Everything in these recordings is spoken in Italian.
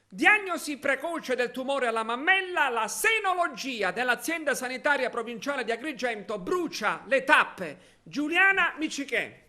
Diagnosi precoce del tumore alla mammella, la senologia dell'azienda sanitaria provinciale di Agrigento brucia le tappe. Giuliana Micichè.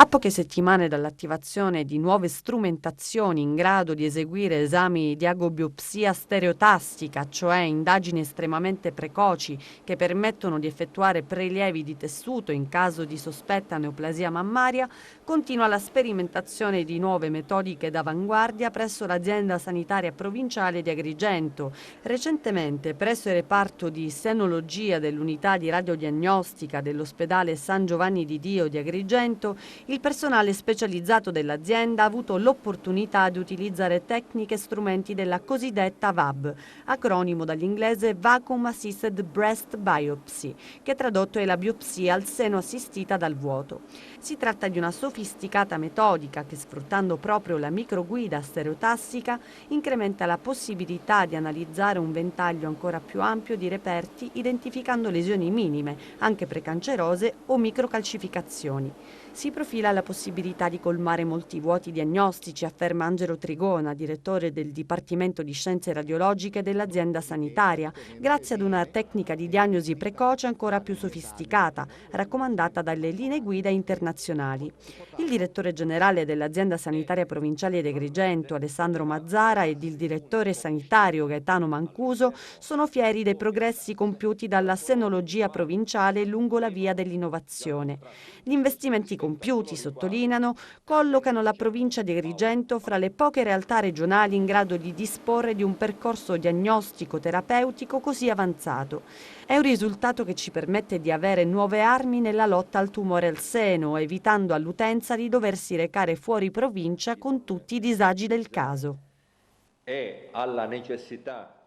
A poche settimane dall'attivazione di nuove strumentazioni in grado di eseguire esami di agobiopsia stereotastica, cioè indagini estremamente precoci che permettono di effettuare prelievi di tessuto in caso di sospetta neoplasia mammaria, continua la sperimentazione di nuove metodiche d'avanguardia presso l'azienda sanitaria provinciale di Agrigento. Recentemente, presso il reparto di senologia dell'unità di radiodiagnostica dell'ospedale San Giovanni di Dio di Agrigento, il personale specializzato dell'azienda ha avuto l'opportunità di utilizzare tecniche e strumenti della cosiddetta VAB, acronimo dall'inglese Vacuum Assisted Breast Biopsy, che tradotto è la biopsia al seno assistita dal vuoto. Si tratta di una sofisticata metodica che, sfruttando proprio la microguida stereotassica, incrementa la possibilità di analizzare un ventaglio ancora più ampio di reperti, identificando lesioni minime, anche precancerose o microcalcificazioni. Si profila la possibilità di colmare molti vuoti diagnostici, afferma Angelo Trigona, direttore del Dipartimento di Scienze Radiologiche dell'azienda sanitaria, grazie ad una tecnica di diagnosi precoce ancora più sofisticata, raccomandata dalle linee guida internazionali. Il direttore generale dell'azienda sanitaria provinciale di Agrigento, Alessandro Mazzara, ed il direttore sanitario Gaetano Mancuso sono fieri dei progressi compiuti dalla senologia provinciale lungo la via dell'innovazione. Gli investimenti compiuti, sottolineano, collocano la provincia di Agrigento fra le poche realtà regionali in grado di disporre di un percorso diagnostico terapeutico così avanzato. È un risultato che ci permette di avere nuove armi nella lotta al tumore al seno, evitando all'utenza di doversi recare fuori provincia con tutti i disagi del caso. E alla necessità